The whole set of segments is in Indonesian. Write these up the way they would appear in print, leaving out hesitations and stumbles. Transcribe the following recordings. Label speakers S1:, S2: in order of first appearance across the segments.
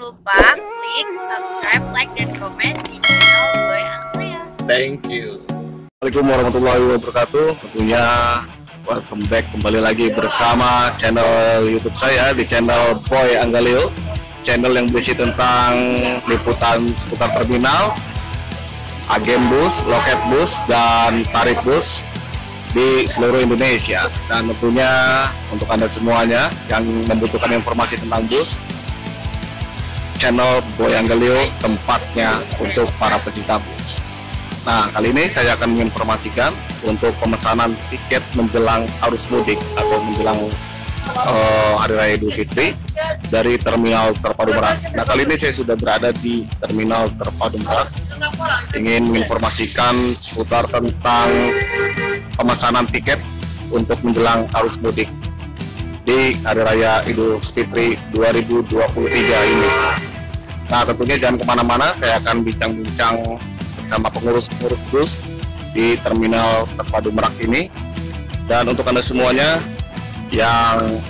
S1: lupa klik subscribe, like, dan komen di channel Boy Anglia.
S2: Thank you. Assalamualaikum warahmatullahi wabarakatuh. Tentunya welcome back kembali lagi bersama channel YouTube saya di channel Boy Anggaleo. Channel yang berisi tentang liputan seputar terminal, agen bus, loket bus, dan tarif bus di seluruh Indonesia. Dan tentunya untuk Anda semuanya yang membutuhkan informasi tentang bus, channel Boy Anggaleo tempatnya untuk para pecinta bus. Nah, kali ini saya akan menginformasikan untuk pemesanan tiket menjelang arus mudik atau menjelang Hari Raya Idul Fitri dari Terminal Terpadu Merak. Nah, kali ini saya sudah berada di Terminal Terpadu Merak, ingin menginformasikan seputar tentang pemesanan tiket untuk menjelang arus mudik di Hari Raya Idul Fitri 2023 ini. Nah, tentunya jangan kemana-mana, saya akan bincang-bincang bersama pengurus-pengurus bus di Terminal Terpadu Merak ini. Dan untuk Anda semuanya yang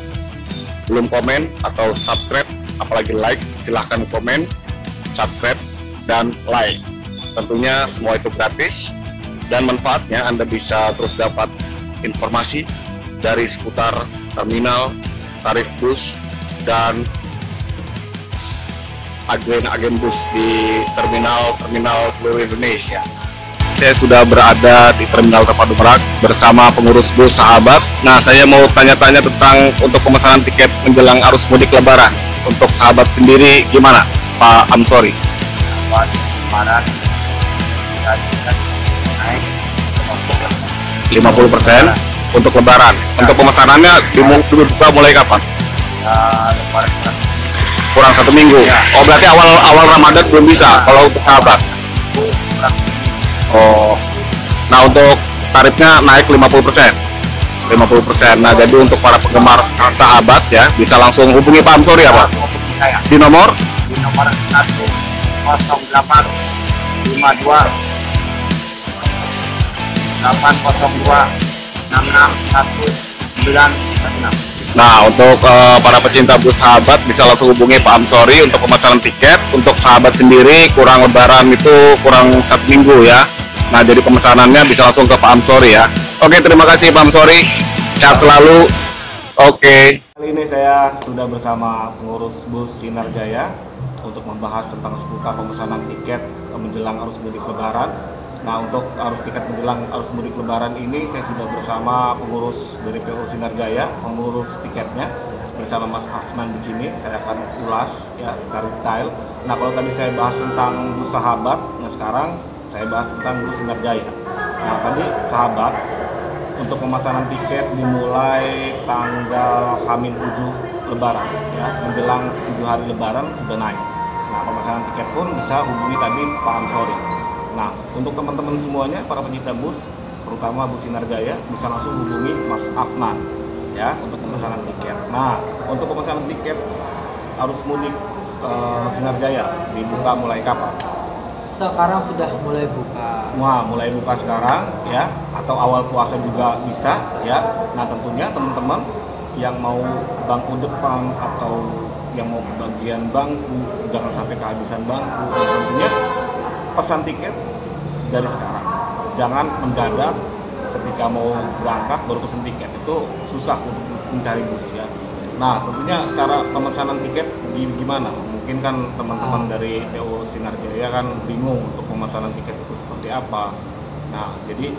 S2: belum komen atau subscribe, apalagi like, silahkan komen, subscribe, dan like. Tentunya semua itu gratis, dan manfaatnya Anda bisa terus dapat informasi dari seputar terminal, tarif bus, dan agen-agen bus di terminal seluruh Indonesia. Saya sudah berada di Terminal Terpadu Merak bersama pengurus bus Sahabat. Nah, saya mau tanya-tanya tentang untuk pemesanan tiket menjelang arus mudik Lebaran. Untuk Sahabat sendiri gimana, Pak Amsori?
S3: Lebaran naik
S2: 50% untuk Lebaran. Untuk pemesanannya dibuka mulai kapan?
S3: Lebaran
S2: Kurang 1 minggu. Oh, berarti awal Ramadan belum bisa kalau untuk Sahabat. Oh, nah untuk tarifnya naik 50%. Nah, jadi untuk para penggemar Sahabat ya, bisa langsung hubungi Pak Amsori apa?
S3: saya
S2: Di nomor
S3: 108 52 802 661 96.
S2: Nah, untuk para pecinta bus Sahabat bisa langsung hubungi Pak Amsori untuk pemesanan tiket. Untuk Sahabat sendiri kurang Lebaran itu kurang 1 minggu ya. Nah, jadi pemesanannya bisa langsung ke Pak Amsori ya. Oke, terima kasih Pak Amsori. Sehat selalu. Oke.
S4: Kali ini saya sudah bersama pengurus bus Sinar Jaya untuk membahas tentang seputar pemesanan tiket menjelang arus mudik Lebaran. Nah, untuk arus tiket menjelang arus mudik Lebaran ini saya sudah bersama pengurus dari PO Sinar Jaya, pengurus tiketnya bersama Mas Afnan di sini. Saya akan ulas ya secara detail. Nah, kalau tadi saya bahas tentang bus Sahabat, nah sekarang saya bahas tentang bus Sinar Jaya. Nah, tadi Sahabat untuk pemesanan tiket dimulai tanggal H-7 Lebaran ya, menjelang 7 hari Lebaran sudah naik. Nah, pemesanan tiket pun bisa hubungi tadi Pak Amsori. Nah, untuk teman-teman semuanya, para pencinta bus, terutama bus Sinar Jaya, bisa langsung hubungi Mas Afnan ya untuk pemesanan tiket. Nah, untuk pemesanan tiket arus mudik Sinar Jaya dibuka mulai kapan?
S5: Sekarang sudah mulai buka.
S4: Wah, mulai buka sekarang ya, atau awal puasa juga bisa ya. Nah, tentunya teman-teman yang mau bangku depan atau yang mau kebagian bangku, jangan sampai kehabisan bangku. Dan tentunya pesan tiket dari sekarang, jangan mendadak ketika mau berangkat baru pesan tiket, itu susah untuk mencari bus ya. Nah, tentunya cara pemesanan tiket gimana? Mungkin kan teman-teman dari PO Sinar Jaya kan bingung untuk pemesanan tiket itu seperti apa. Nah, jadi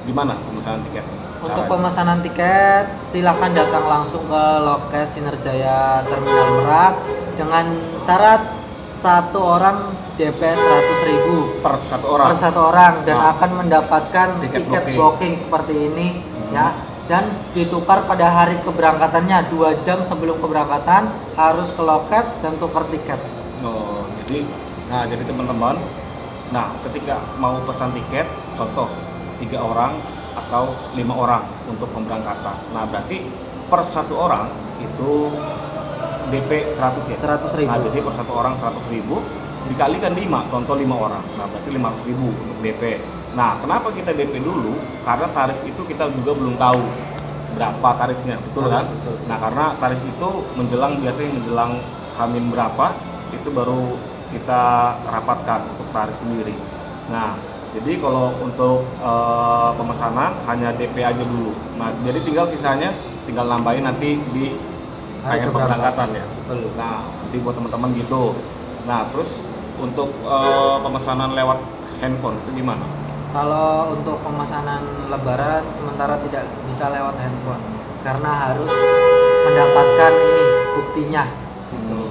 S4: gimana pemesanan tiket?
S5: Untuk pemesanan tiket silakan datang langsung ke loket Sinar Jaya Terminal Merak dengan syarat satu orang DP 100.000
S4: per satu orang
S5: dan akan mendapatkan tiket booking seperti ini ya, dan ditukar pada hari keberangkatannya 2 jam sebelum keberangkatan harus ke loket dan tukar tiket.
S4: Oh, jadi teman-teman, nah ketika mau pesan tiket, contoh 3 orang atau 5 orang untuk pemberangkatan. Nah, berarti per satu orang itu DP 100 ya?
S5: 100.000.
S4: Nah, jadi per satu orang 100.000 dikalikan 5, contoh 5 orang. Nah, berarti 500.000 untuk DP. Nah, kenapa kita DP dulu? Karena tarif itu kita juga belum tahu berapa tarifnya, betul kan? Betul. Nah, karena tarif itu biasanya menjelang H-berapa itu baru kita rapatkan untuk tarif sendiri. Nah, jadi kalau untuk pemesanan hanya DP aja dulu. Nah, jadi tinggal sisanya tinggal nambahin nanti di
S5: Hari
S4: pengen
S5: keberapa?
S4: pemberangkatan ya.
S5: Betul.
S4: Nah, nanti buat teman-teman gitu. Nah, terus untuk pemesanan lewat handphone itu gimana?
S5: Kalau untuk pemesanan lebaran sementara tidak bisa lewat handphone karena harus mendapatkan ini buktinya gitu.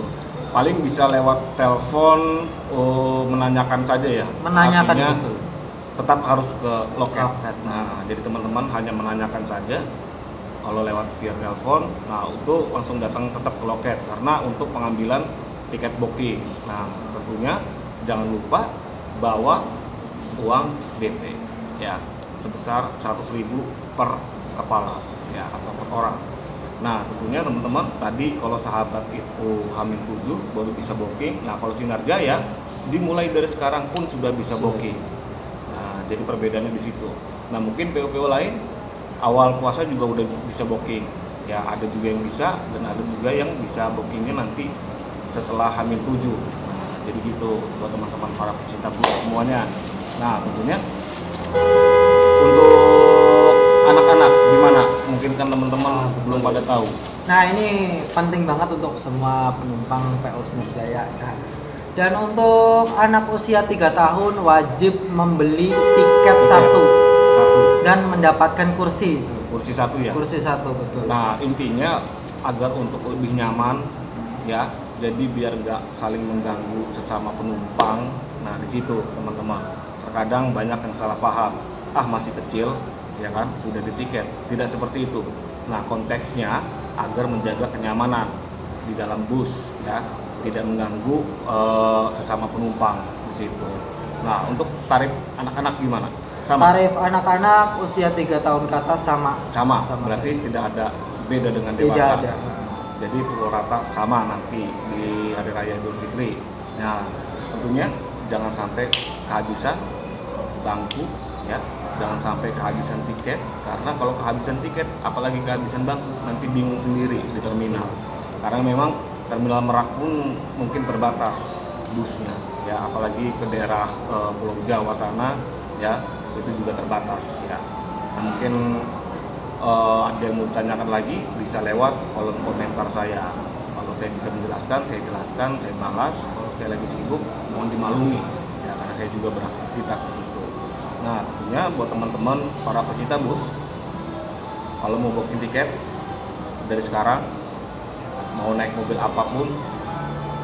S4: Paling bisa lewat telepon, menanyakan saja ya.
S5: Menanyakan,
S4: Artinya,
S5: betul.
S4: tetap harus ke loket.
S5: Loket.
S4: Nah, jadi teman-teman hanya menanyakan saja. Kalau lewat via telepon, nah itu langsung datang tetap ke loket karena untuk pengambilan tiket booking. Nah, tentunya jangan lupa bawa uang DP ya sebesar 100.000 per kepala ya atau per orang. Nah, tentunya teman-teman tadi kalau sahabat itu H-7 baru bisa booking. Nah, kalau Sinarjaya dimulai dari sekarang pun sudah bisa booking. Nah, jadi perbedaannya di situ. Nah, mungkin PO-PO lain awal puasa juga udah bisa booking. Ya, ada juga yang bisa dan ada juga yang bisa bookingnya nanti setelah H-7. Nah, jadi gitu buat teman-teman para pecinta bus semuanya. Nah, tentunya untuk anak-anak gimana? Mungkin kan teman-teman belum pada tahu.
S5: Nah, ini penting banget untuk semua penumpang PO Sinarjaya ya. Dan untuk anak usia 3 tahun wajib membeli tiket satu dan mendapatkan kursi itu.
S4: Kursi satu ya.
S5: Kursi satu, betul.
S4: Nah, intinya agar untuk lebih nyaman ya, jadi biar nggak saling mengganggu sesama penumpang. Nah, di situ teman-teman terkadang banyak yang salah paham. Ah, masih kecil ya kan, sudah di tiket. Tidak seperti itu. Nah, konteksnya agar menjaga kenyamanan di dalam bus ya, tidak mengganggu sesama penumpang di situ. Nah, untuk tarif anak-anak gimana? Sama.
S5: Tarif anak-anak usia 3 tahun ke atas sama.
S4: Sama,
S5: Sama
S4: berarti
S5: saja.
S4: tidak ada beda dengan
S5: Tidak
S4: dewasa.
S5: ada.
S4: Jadi pukul rata sama nanti di Hari Raya Idul Fitri. Nah, tentunya jangan sampai kehabisan bangku ya, jangan sampai kehabisan tiket, karena kalau kehabisan tiket apalagi kehabisan bangku nanti bingung sendiri di terminal. Karena memang terminal Merak pun mungkin terbatas busnya ya, apalagi ke daerah Pulau Jawa sana ya, itu juga terbatas ya. Nah, mungkin ada yang mau ditanyakan lagi bisa lewat kolom komentar saya. Kalau saya bisa menjelaskan, saya jelaskan. Saya malas, kalau saya lagi sibuk mohon dimaklumi ya, karena saya juga beraktivitas di situ. Nah, tentunya buat teman-teman para pecinta bus, kalau mau booking tiket dari sekarang, mau naik mobil apapun,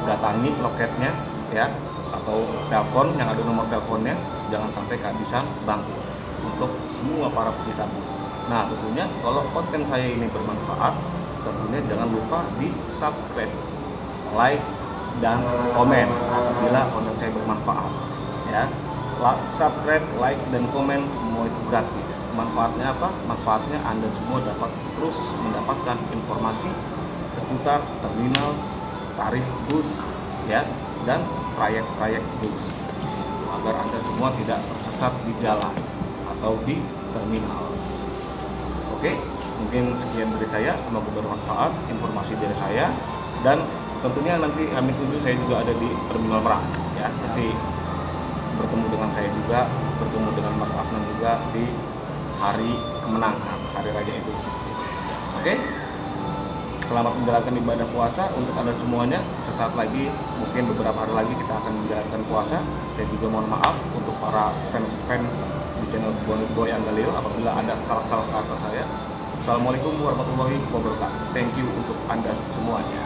S4: datangi loketnya ya, atau telepon yang ada nomor teleponnya. Jangan sampai kehabisan bangku untuk semua para pecinta bus. Nah, tentunya kalau konten saya ini bermanfaat, tentunya jangan lupa di subscribe, like, dan komen apabila konten saya bermanfaat ya. Subscribe, like, dan komen semua itu gratis. Manfaatnya apa? Manfaatnya Anda semua dapat terus mendapatkan informasi seputar terminal, tarif bus ya, dan trayek-trayek bus di situ, agar Anda semua tidak tersesat di jalan atau di terminal. Oke, mungkin sekian dari saya, semoga bermanfaat informasi dari saya, dan tentunya nanti H-7 saya juga ada di Terminal Merak ya, seperti bertemu dengan saya juga, bertemu dengan Mas Afnan juga di hari kemenangan, Hari Raya Idul Fitri. Oke? Selamat menjalankan ibadah puasa untuk Anda semuanya. Sesaat lagi, mungkin beberapa hari lagi kita akan menjalankan puasa. Saya juga mohon maaf untuk para fans-fans di channel Boy Anggaleo apabila ada salah-salah kata saya. Assalamualaikum warahmatullahi wabarakatuh. Thank you untuk Anda semuanya.